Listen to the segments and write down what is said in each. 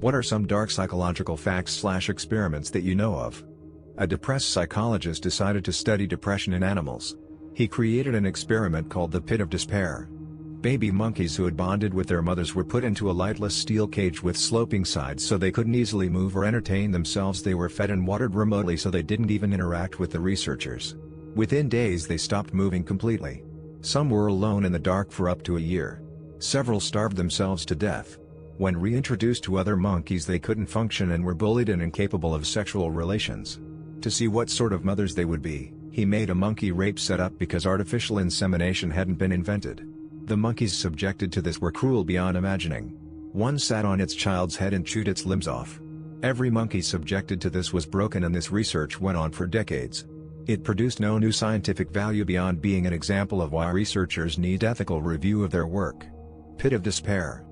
What are some dark psychological facts/experiments that you know of? A depressed psychologist decided to study depression in animals. He created an experiment called the Pit of Despair. Baby monkeys who had bonded with their mothers were put into a lightless steel cage with sloping sides so they couldn't easily move or entertain themselves. They were fed and watered remotely so they didn't even interact with the researchers. Within days they stopped moving completely. Some were alone in the dark for up to a year. Several starved themselves to death. When reintroduced to other monkeys they couldn't function and were bullied and incapable of sexual relations. To see what sort of mothers they would be, he made a monkey rape setup because artificial insemination hadn't been invented. The monkeys subjected to this were cruel beyond imagining. One sat on its child's head and chewed its limbs off. Every monkey subjected to this was broken, and this research went on for decades. It produced no new scientific value beyond being an example of why researchers need ethical review of their work. Pit of Despair.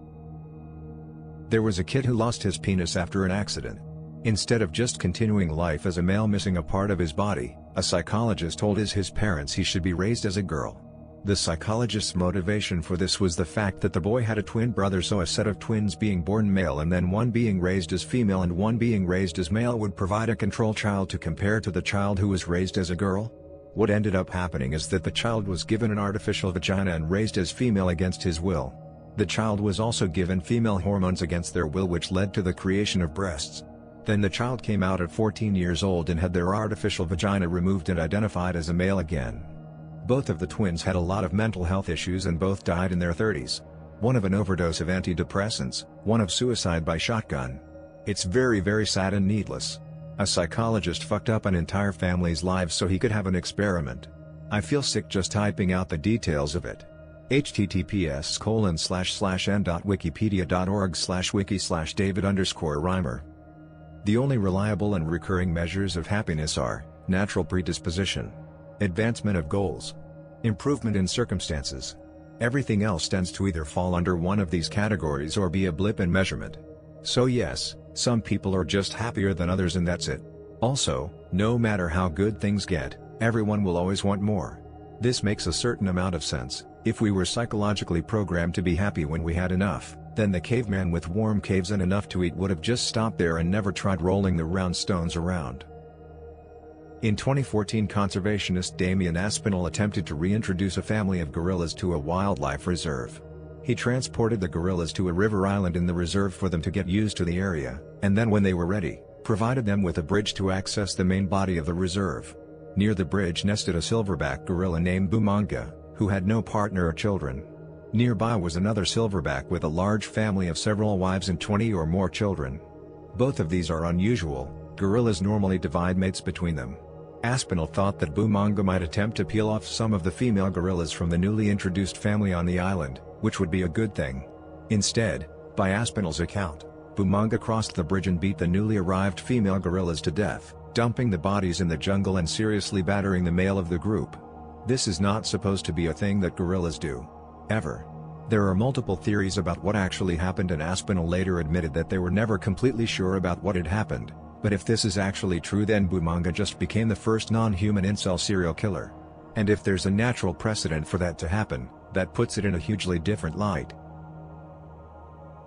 There was a kid who lost his penis after an accident. Instead of just continuing life as a male missing a part of his body, a psychologist told his parents he should be raised as a girl. The psychologist's motivation for this was the fact that the boy had a twin brother, so a set of twins being born male and then one being raised as female and one being raised as male would provide a control child to compare to the child who was raised as a girl. What ended up happening is that the child was given an artificial vagina and raised as female against his will. The child was also given female hormones against their will, which led to the creation of breasts. Then the child came out at 14 years old and had their artificial vagina removed and identified as a male again. Both of the twins had a lot of mental health issues and both died in their 30s. One of an overdose of antidepressants, one of suicide by shotgun. It's very sad and needless. A psychologist fucked up an entire family's lives so he could have an experiment. I feel sick just typing out the details of it. https://n.wikipedia.org/wiki/David_Reimer. The only reliable and recurring measures of happiness are natural predisposition, advancement of goals, improvement in circumstances. Everything else tends to either fall under one of these categories or be a blip in measurement. So yes, some people are just happier than others and that's it. Also, no matter how good things get, everyone will always want more. This makes a certain amount of sense. If we were psychologically programmed to be happy when we had enough, then the caveman with warm caves and enough to eat would have just stopped there and never tried rolling the round stones around. In 2014, conservationist Damian Aspinall attempted to reintroduce a family of gorillas to a wildlife reserve. He transported the gorillas to a river island in the reserve for them to get used to the area, and then when they were ready, provided them with a bridge to access the main body of the reserve. Near the bridge nested a silverback gorilla named Bumanga, who had no partner or children. Nearby was another silverback with a large family of several wives and 20 or more children. Both of these are unusual. Gorillas normally divide mates between them. Aspinall thought that Bumanga might attempt to peel off some of the female gorillas from the newly introduced family on the island, which would be a good thing. Instead, by Aspinall's account, Bumanga crossed the bridge and beat the newly arrived female gorillas to death, dumping the bodies in the jungle and seriously battering the male of the group. This is not supposed to be a thing that gorillas do. Ever. There are multiple theories about what actually happened, and Aspinall later admitted that they were never completely sure about what had happened. But if this is actually true, then Bumanga just became the first non-human incel serial killer. And if there's a natural precedent for that to happen, that puts it in a hugely different light.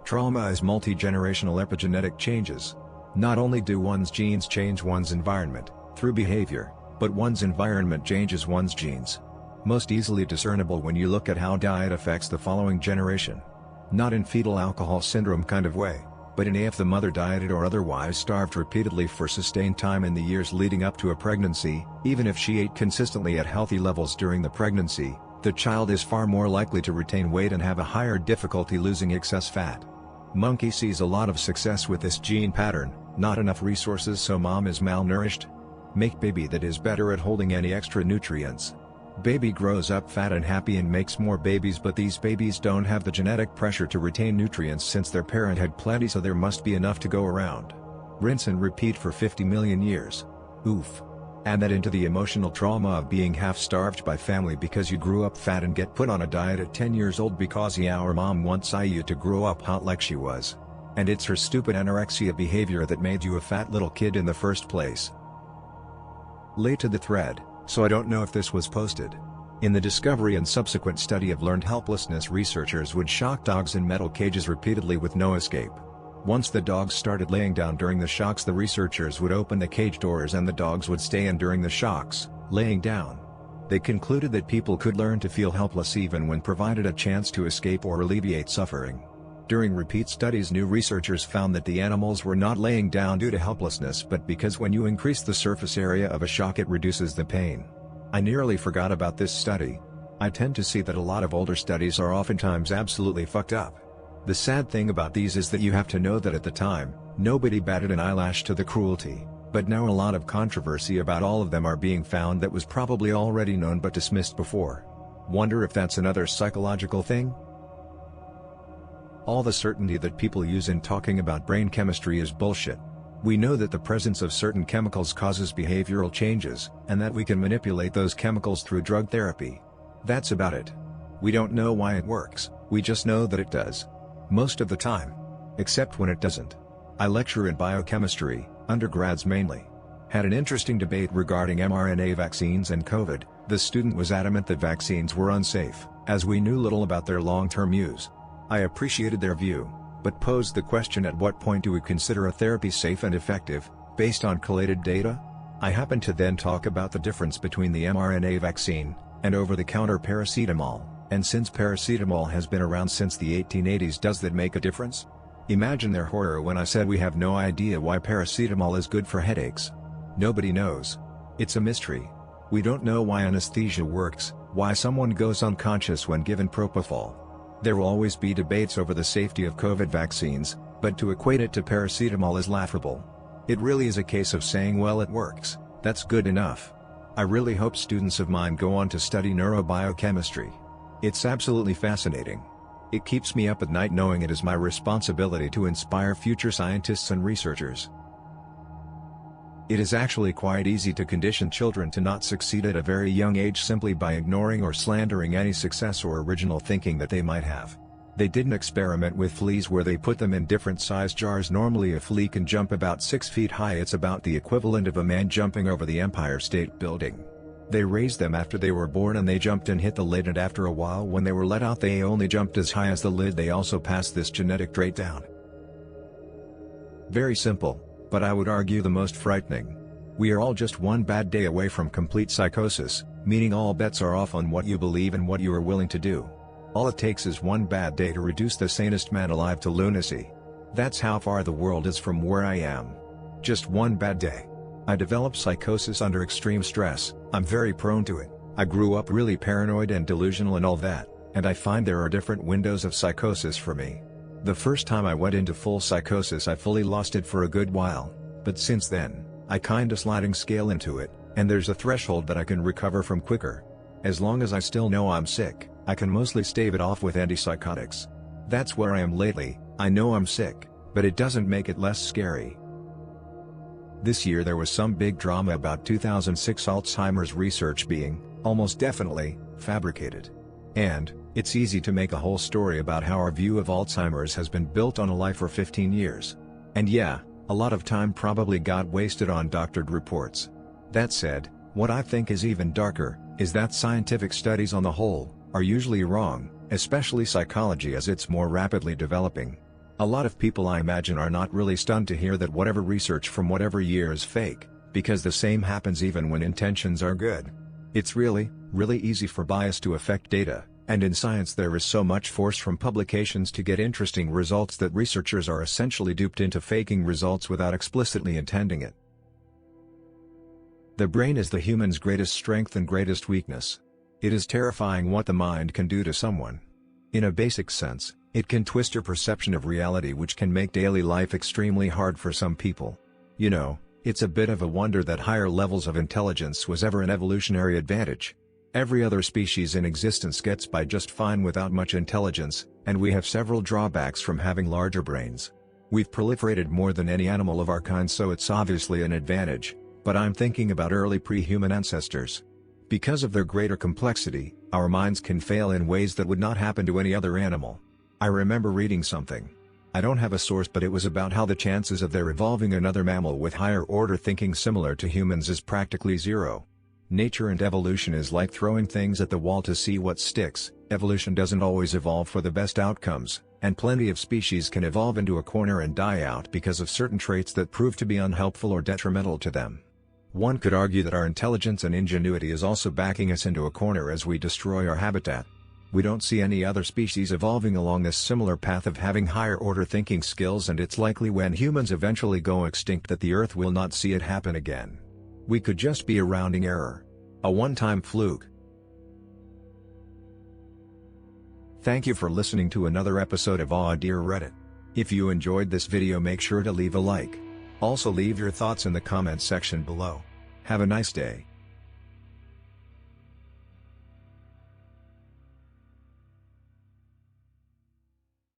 Trauma is multi-generational epigenetic changes. Not only do one's genes change one's environment, through behavior, but one's environment changes one's genes. Most easily discernible when you look at how diet affects the following generation. Not in fetal alcohol syndrome kind of way, but in if the mother dieted or otherwise starved repeatedly for sustained time in the years leading up to a pregnancy. Even if she ate consistently at healthy levels during the pregnancy, the child is far more likely to retain weight and have a higher difficulty losing excess fat. Monkey sees a lot of success with this gene pattern. Not enough resources, so mom is malnourished. Make baby that is better at holding any extra nutrients. Baby grows up fat and happy and makes more babies, but these babies don't have the genetic pressure to retain nutrients since their parent had plenty, so there must be enough to go around. Rinse and repeat for 50 million years. Oof. Add that into the emotional trauma of being half-starved by family because you grew up fat and get put on a diet at 10 years old because your mom wants you to grow up hot like she was. And it's her stupid anorexia behavior that made you a fat little kid in the first place. Late to the thread, so I don't know if this was posted. In the discovery and subsequent study of learned helplessness, researchers would shock dogs in metal cages repeatedly with no escape. Once the dogs started laying down during the shocks, the researchers would open the cage doors and the dogs would stay in during the shocks, laying down. They concluded that people could learn to feel helpless even when provided a chance to escape or alleviate suffering. During repeat studies, new researchers found that the animals were not laying down due to helplessness but because when you increase the surface area of a shock it reduces the pain. I nearly forgot about this study. I tend to see that a lot of older studies are oftentimes absolutely fucked up. The sad thing about these is that you have to know that at the time, nobody batted an eyelash to the cruelty, but now a lot of controversy about all of them are being found that was probably already known but dismissed before. Wonder if that's another psychological thing? All the certainty that people use in talking about brain chemistry is bullshit. We know that the presence of certain chemicals causes behavioral changes, and that we can manipulate those chemicals through drug therapy. That's about it. We don't know why it works, we just know that it does. Most of the time. Except when it doesn't. I lecture in biochemistry, undergrads mainly. Had an interesting debate regarding mRNA vaccines and COVID. The student was adamant that vaccines were unsafe, as we knew little about their long-term use. I appreciated their view, but posed the question, at what point do we consider a therapy safe and effective, based on collated data? I happened to then talk about the difference between the mRNA vaccine, and over-the-counter paracetamol. And since paracetamol has been around since the 1880s, does that make a difference? Imagine their horror when I said we have no idea why paracetamol is good for headaches. Nobody knows. It's a mystery. We don't know why anesthesia works, why someone goes unconscious when given propofol. There will always be debates over the safety of COVID vaccines, but to equate it to paracetamol is laughable. It really is a case of saying, well, it works, that's good enough. I really hope students of mine go on to study neurobiochemistry. It's absolutely fascinating. It keeps me up at night knowing it is my responsibility to inspire future scientists and researchers. It is actually quite easy to condition children to not succeed at a very young age simply by ignoring or slandering any success or original thinking that they might have. They did an experiment with fleas where they put them in different size jars. Normally a flea can jump about 6 feet high. It's about the equivalent of a man jumping over the Empire State Building. They raised them after they were born and they jumped and hit the lid, and after a while when they were let out they only jumped as high as the lid. They also passed this genetic trait down. Very simple, but I would argue the most frightening. We are all just one bad day away from complete psychosis, meaning all bets are off on what you believe and what you are willing to do. All it takes is one bad day to reduce the sanest man alive to lunacy. That's how far the world is from where I am. Just one bad day. I developed psychosis under extreme stress. I'm very prone to it. I grew up really paranoid and delusional and all that, and I find there are different windows of psychosis for me. The first time I went into full psychosis I fully lost it for a good while, but since then, I kinda sliding scale into it, and there's a threshold that I can recover from quicker. As long as I still know I'm sick, I can mostly stave it off with antipsychotics. That's where I am lately. I know I'm sick, but it doesn't make it less scary. This year there was some big drama about 2006 Alzheimer's research being, almost definitely, fabricated. And, it's easy to make a whole story about how our view of Alzheimer's has been built on a lie for 15 years. And yeah, a lot of time probably got wasted on doctored reports. That said, what I think is even darker, is that scientific studies on the whole, are usually wrong, especially psychology as it's more rapidly developing. A lot of people I imagine are not really stunned to hear that whatever research from whatever year is fake, because the same happens even when intentions are good. It's really easy for bias to affect data, and in science there is so much force from publications to get interesting results that researchers are essentially duped into faking results without explicitly intending it. The brain is the human's greatest strength and greatest weakness. It is terrifying what the mind can do to someone. In a basic sense, it can twist your perception of reality, which can make daily life extremely hard for some people. You know, it's a bit of a wonder that higher levels of intelligence was ever an evolutionary advantage. Every other species in existence gets by just fine without much intelligence, and we have several drawbacks from having larger brains. We've proliferated more than any animal of our kind, so it's obviously an advantage, but I'm thinking about early pre-human ancestors. Because of their greater complexity, our minds can fail in ways that would not happen to any other animal. I remember reading something. I don't have a source, but it was about how the chances of there evolving another mammal with higher order thinking similar to humans is practically zero. Nature and evolution is like throwing things at the wall to see what sticks. Evolution doesn't always evolve for the best outcomes, And plenty of species can evolve into a corner and die out because of certain traits that prove to be unhelpful or detrimental to them. One could argue that our intelligence and ingenuity is also backing us into a corner as we destroy our habitat. We don't see any other species evolving along this similar path of having higher-order thinking skills, and it's likely when humans eventually go extinct that the Earth will not see it happen again. We could just be a rounding error. A one-time fluke. Thank you for listening to another episode of AskReddit. If you enjoyed this video, make sure to leave a like. Also leave your thoughts in the comments section below. Have a nice day.